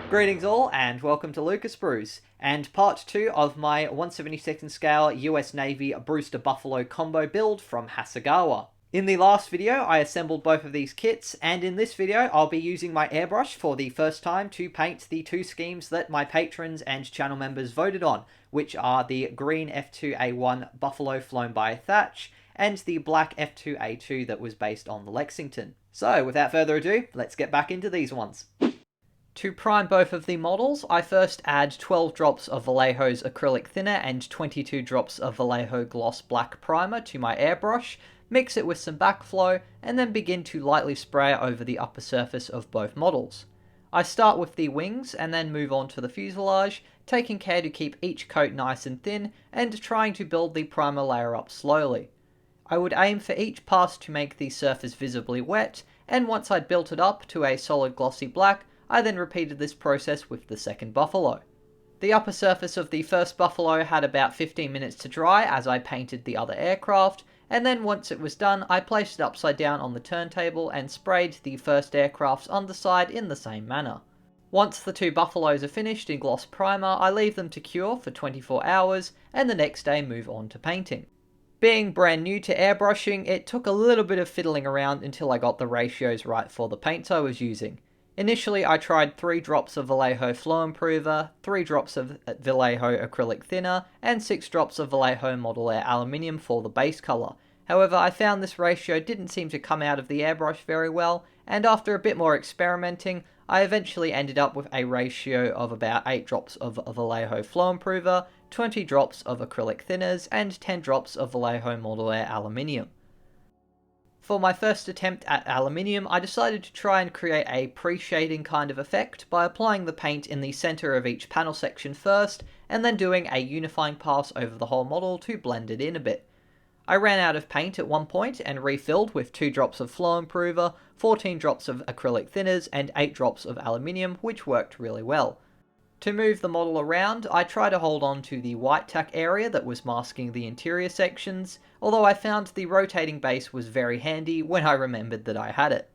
Greetings all, and welcome to Lucas Brews, and part 2 of my 1/72nd scale US Navy Brewster Buffalo combo build from Hasegawa. In the last video, I assembled both of these kits, and in this video, I'll be using my airbrush for the first time to paint the two schemes that my patrons and channel members voted on, which are the green F2A1 Buffalo flown by Thatch, and the black F2A2 that was based on the Lexington. So, without further ado, let's get back into these ones. To prime both of the models, I first add 12 drops of Vallejo's acrylic thinner and 22 drops of Vallejo gloss black primer to my airbrush, mix it with some backflow, and then begin to lightly spray over the upper surface of both models. I start with the wings and then move on to the fuselage, taking care to keep each coat nice and thin and trying to build the primer layer up slowly. I would aim for each pass to make the surface visibly wet, and once I'd built it up to a solid glossy black, I then repeated this process with the second buffalo. The upper surface of the first buffalo had about 15 minutes to dry as I painted the other aircraft, and then once it was done, I placed it upside down on the turntable and sprayed the first aircraft's underside in the same manner. Once the two buffaloes are finished in gloss primer, I leave them to cure for 24 hours, and the next day move on to painting. Being brand new to airbrushing, it took a little bit of fiddling around until I got the ratios right for the paints I was using. Initially, I tried 3 drops of Vallejo Flow Improver, 3 drops of Vallejo Acrylic Thinner, and 6 drops of Vallejo Model Air Aluminium for the base colour. However, I found this ratio didn't seem to come out of the airbrush very well, and after a bit more experimenting, I eventually ended up with a ratio of about 8 drops of Vallejo Flow Improver, 20 drops of acrylic thinners, and 10 drops of Vallejo Model Air Aluminium. For my first attempt at aluminium, I decided to try and create a pre-shading kind of effect by applying the paint in the centre of each panel section first, and then doing a unifying pass over the whole model to blend it in a bit. I ran out of paint at one point and refilled with 2 drops of Flow Improver, 14 drops of acrylic thinners, and 8 drops of aluminium, which worked really well. To move the model around, I try to hold on to the white tack area that was masking the interior sections, although I found the rotating base was very handy when I remembered that I had it.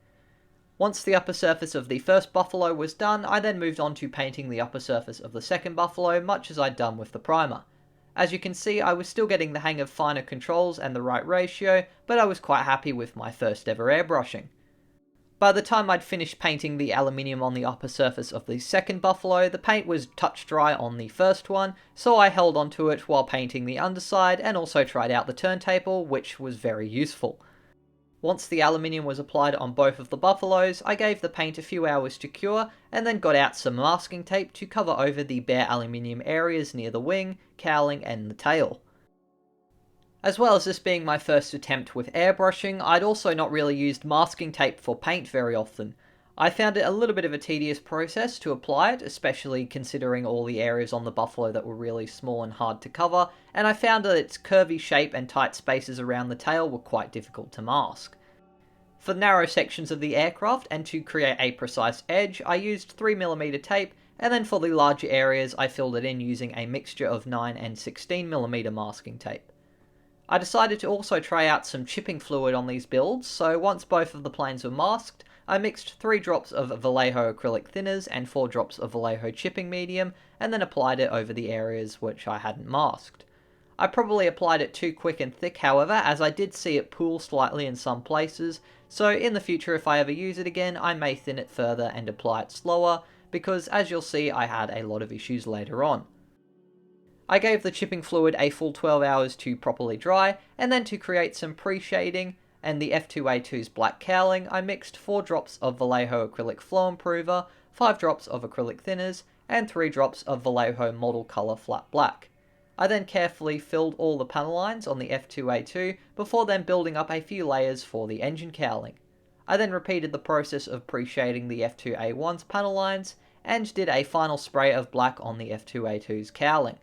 Once the upper surface of the first buffalo was done, I then moved on to painting the upper surface of the second buffalo, much as I'd done with the primer. As you can see, I was still getting the hang of finer controls and the right ratio, but I was quite happy with my first ever airbrushing. By the time I'd finished painting the aluminium on the upper surface of the second buffalo, the paint was touch dry on the first one, so I held onto it while painting the underside and also tried out the turntable, which was very useful. Once the aluminium was applied on both of the buffaloes, I gave the paint a few hours to cure and then got out some masking tape to cover over the bare aluminium areas near the wing, cowling and the tail. As well as this being my first attempt with airbrushing, I'd also not really used masking tape for paint very often. I found it a little bit of a tedious process to apply it, especially considering all the areas on the buffalo that were really small and hard to cover, and I found that its curvy shape and tight spaces around the tail were quite difficult to mask. For narrow sections of the aircraft and to create a precise edge, I used 3mm tape, and then for the larger areas I filled it in using a mixture of 9 and 16mm masking tape. I decided to also try out some chipping fluid on these builds, so once both of the planes were masked, I mixed 3 drops of Vallejo acrylic thinners and 4 drops of Vallejo chipping medium, and then applied it over the areas which I hadn't masked. I probably applied it too quick and thick, however, as I did see it pool slightly in some places, so in the future if I ever use it again, I may thin it further and apply it slower, because as you'll see I had a lot of issues later on. I gave the chipping fluid a full 12 hours to properly dry, and then to create some pre-shading and the F2A2's black cowling, I mixed 4 drops of Vallejo Acrylic Flow Improver, 5 drops of acrylic thinners, and 3 drops of Vallejo Model Color Flat Black. I then carefully filled all the panel lines on the F2A2 before then building up a few layers for the engine cowling. I then repeated the process of pre-shading the F2A1's panel lines, and did a final spray of black on the F2A2's cowling.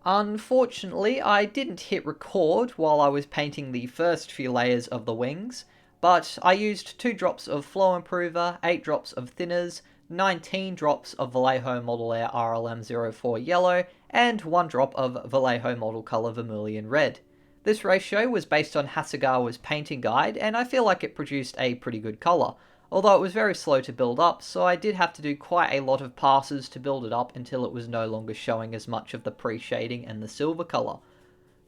Unfortunately, I didn't hit record while I was painting the first few layers of the wings, but I used 2 drops of Flow Improver, 8 drops of thinners, 19 drops of Vallejo Model Air RLM04 Yellow, and 1 drop of Vallejo Model Color Vermilion Red. This ratio was based on Hasegawa's painting guide, and I feel like it produced a pretty good colour. although it was very slow to build up, so I did have to do quite a lot of passes to build it up until it was no longer showing as much of the pre-shading and the silver colour.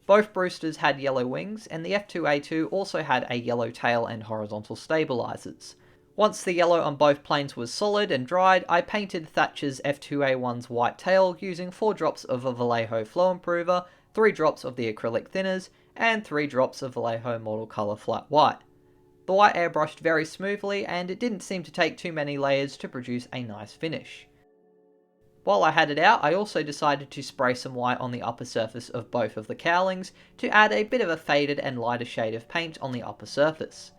Both Brewsters had yellow wings, and the F2A2 also had a yellow tail and horizontal stabilisers. Once the yellow on both planes was solid and dried, I painted Thatch's F2A1's white tail using 4 drops of a Vallejo Flow Improver, 3 drops of the acrylic thinners, and 3 drops of Vallejo Model Colour Flat White. The white airbrushed very smoothly, and it didn't seem to take too many layers to produce a nice finish. While I had it out, I also decided to spray some white on the upper surface of both of the cowlings to add a bit of a faded and lighter shade of paint on the upper surface.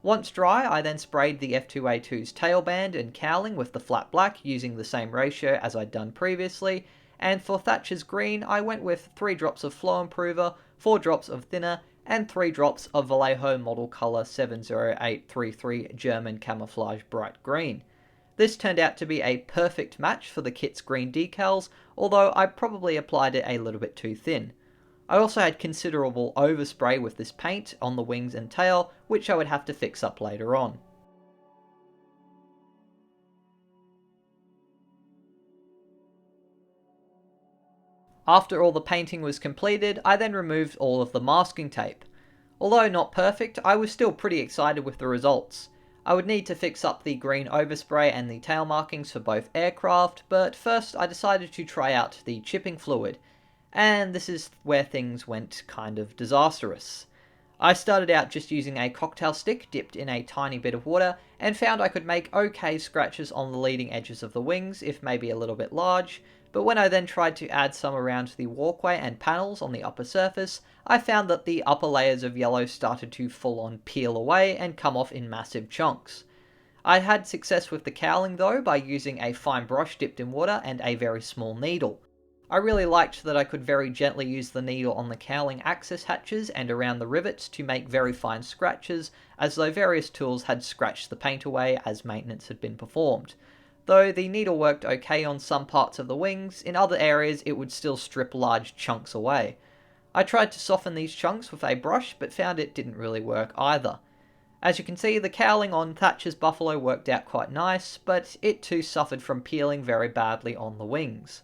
Once dry, I then sprayed the F2A2's tailband and cowling with the flat black using the same ratio as I'd done previously, and for Thatch's green I went with 3 drops of Flow Improver, 4 drops of thinner, and 3 drops of Vallejo Model Colour 70833 German Camouflage Bright Green. This turned out to be a perfect match for the kit's green decals, although I probably applied it a little bit too thin. I also had considerable overspray with this paint on the wings and tail, which I would have to fix up later on. After all the painting was completed, I then removed all of the masking tape. Although not perfect, I was still pretty excited with the results. I would need to fix up the green overspray and the tail markings for both aircraft, but first I decided to try out the chipping fluid, and this is where things went kind of disastrous. I started out just using a cocktail stick dipped in a tiny bit of water, and found I could make okay scratches on the leading edges of the wings, if maybe a little bit large, but when I then tried to add some around the walkway and panels on the upper surface, I found that the upper layers of yellow started to full on peel away and come off in massive chunks. I had success with the cowling though by using a fine brush dipped in water and a very small needle. I really liked that I could very gently use the needle on the cowling access hatches and around the rivets to make very fine scratches, as though various tools had scratched the paint away as maintenance had been performed. Though the needle worked okay on some parts of the wings, in other areas it would still strip large chunks away. I tried to soften these chunks with a brush, but found it didn't really work either. As you can see, the cowling on Thatch's Buffalo worked out quite nice, but it too suffered from peeling very badly on the wings.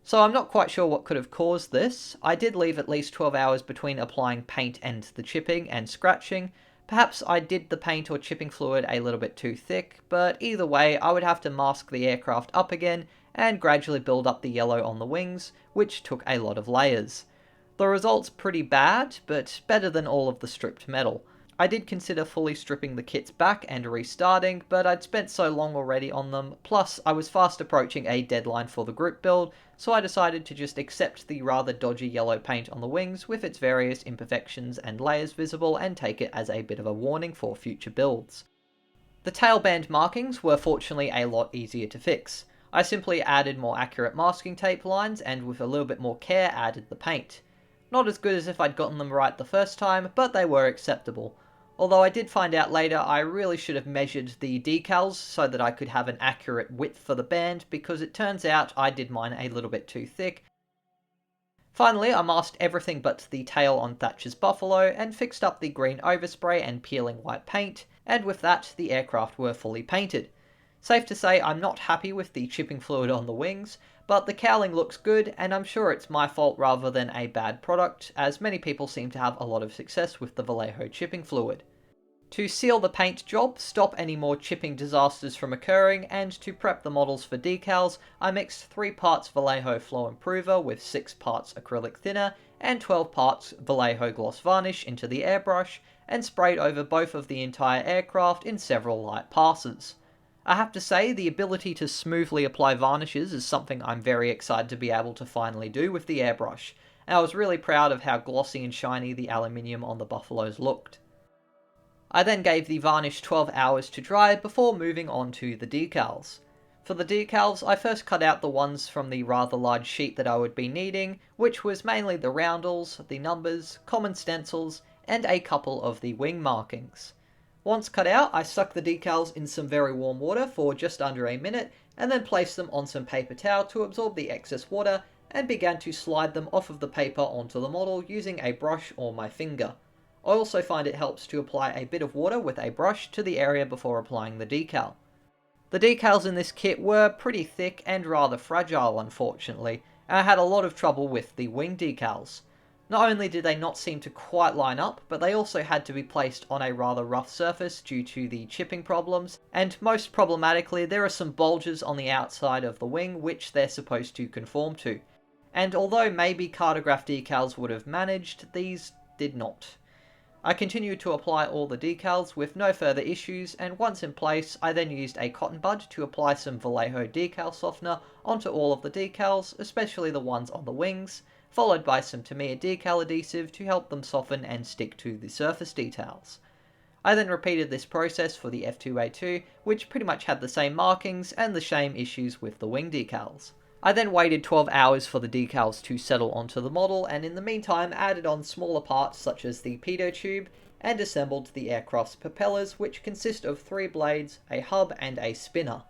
So I'm not quite sure what could have caused this. I did leave at least 12 hours between applying paint and the chipping and scratching. Perhaps I did the paint or chipping fluid a little bit too thick, but either way I would have to mask the aircraft up again and gradually build up the yellow on the wings, which took a lot of layers. The result's pretty bad, but better than all of the stripped metal. I did consider fully stripping the kits back and restarting, but I'd spent so long already on them, plus I was fast approaching a deadline for the group build, so I decided to just accept the rather dodgy yellow paint on the wings with its various imperfections and layers visible and take it as a bit of a warning for future builds. The tailband markings were fortunately a lot easier to fix. I simply added more accurate masking tape lines and with a little bit more care added the paint. Not as good as if I'd gotten them right the first time, but they were acceptable. Although I did find out later I really should have measured the decals so that I could have an accurate width for the band, because it turns out I did mine a little bit too thick. Finally, I masked everything but the tail on Thatch's Buffalo and fixed up the green overspray and peeling white paint, and with that the aircraft were fully painted. Safe to say I'm not happy with the chipping fluid on the wings, but the cowling looks good and I'm sure it's my fault rather than a bad product, as many people seem to have a lot of success with the Vallejo chipping fluid. To seal the paint job, stop any more chipping disasters from occurring, and to prep the models for decals, I mixed 3 parts Vallejo Flow Improver with 6 parts acrylic thinner and 12 parts Vallejo Gloss Varnish into the airbrush, and sprayed over both of the entire aircraft in several light passes. I have to say, the ability to smoothly apply varnishes is something I'm very excited to be able to finally do with the airbrush, and I was really proud of how glossy and shiny the aluminium on the Buffaloes looked. I then gave the varnish 12 hours to dry before moving on to the decals. For the decals, I first cut out the ones from the rather large sheet that I would be needing, which was mainly the roundels, the numbers, common stencils, and a couple of the wing markings. Once cut out, I stuck the decals in some very warm water for just under a minute, and then placed them on some paper towel to absorb the excess water, and began to slide them off of the paper onto the model using a brush or my finger. I also find it helps to apply a bit of water with a brush to the area before applying the decal. The decals in this kit were pretty thick and rather fragile, unfortunately, and I had a lot of trouble with the wing decals. Not only did they not seem to quite line up, but they also had to be placed on a rather rough surface due to the chipping problems, and most problematically, there are some bulges on the outside of the wing which they're supposed to conform to. And although maybe Cartograph decals would have managed, these did not. I continued to apply all the decals with no further issues, and once in place I then used a cotton bud to apply some Vallejo decal softener onto all of the decals, especially the ones on the wings, followed by some Tamiya decal adhesive to help them soften and stick to the surface details. I then repeated this process for the F2A2, which pretty much had the same markings and the same issues with the wing decals. I then waited 12 hours for the decals to settle onto the model, and in the meantime added on smaller parts such as the pitot tube and assembled the aircraft's propellers, which consist of 3 blades, a hub and a spinner.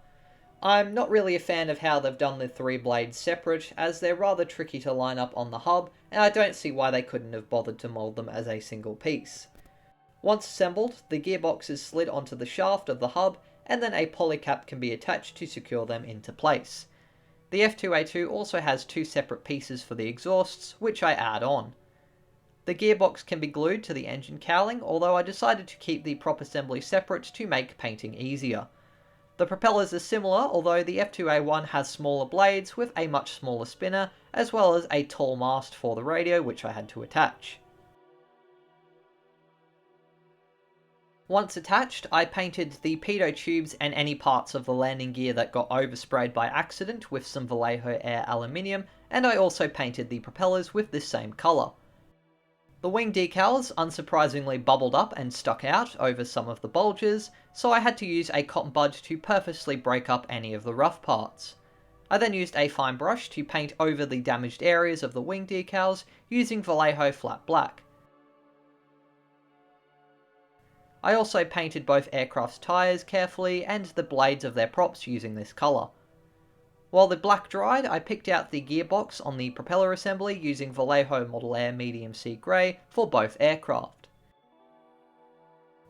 I'm not really a fan of how they've done the 3 blades separate, as they're rather tricky to line up on the hub, and I don't see why they couldn't have bothered to mould them as a single piece. Once assembled, the gearbox is slid onto the shaft of the hub, and then a polycap can be attached to secure them into place. The F2A2 also has 2 separate pieces for the exhausts, which I add on. The gearbox can be glued to the engine cowling, although I decided to keep the prop assembly separate to make painting easier. The propellers are similar, although the F2A1 has smaller blades with a much smaller spinner, as well as a tall mast for the radio, which I had to attach. Once attached, I painted the pitot tubes and any parts of the landing gear that got oversprayed by accident with some Vallejo Air aluminium, and I also painted the propellers with this same colour. The wing decals unsurprisingly bubbled up and stuck out over some of the bulges, so I had to use a cotton bud to purposely break up any of the rough parts. I then used a fine brush to paint over the damaged areas of the wing decals using Vallejo Flat Black. I also painted both aircraft's tyres carefully and the blades of their props using this colour. While the black dried, I picked out the gearbox on the propeller assembly using Vallejo Model Air Medium Sea Grey for both aircraft.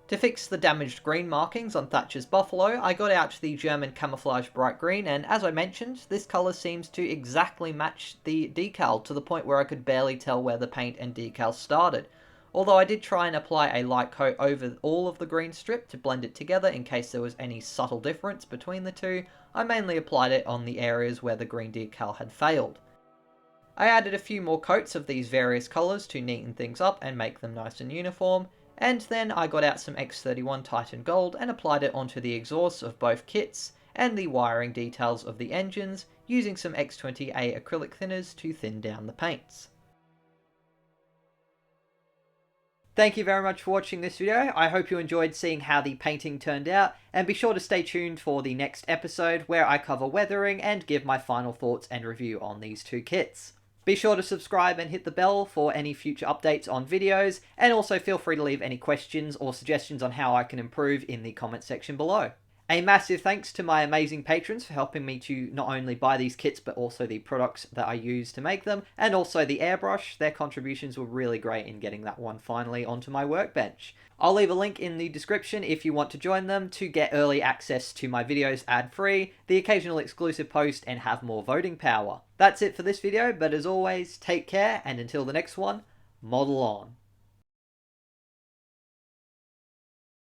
To fix the damaged green markings on Thatch's Buffalo, I got out the German camouflage bright green, and as I mentioned, this colour seems to exactly match the decal to the point where I could barely tell where the paint and decal started. Although I did try and apply a light coat over all of the green strip to blend it together in case there was any subtle difference between the two, I mainly applied it on the areas where the green decal had failed. I added a few more coats of these various colours to neaten things up and make them nice and uniform, and then I got out some X31 Titan Gold and applied it onto the exhausts of both kits and the wiring details of the engines using some X20A acrylic thinners to thin down the paints. Thank you very much for watching this video. I hope you enjoyed seeing how the painting turned out, and be sure to stay tuned for the next episode where I cover weathering and give my final thoughts and review on these 2 kits. Be sure to subscribe and hit the bell for any future updates on videos, and also feel free to leave any questions or suggestions on how I can improve in the comment section below. A massive thanks to my amazing patrons for helping me to not only buy these kits but also the products that I use to make them, and also the airbrush. Their contributions were really great in getting that one finally onto my workbench. I'll leave a link in the description if you want to join them to get early access to my videos ad-free, the occasional exclusive post, and have more voting power. That's it for this video, but as always, take care, and until the next one, model on.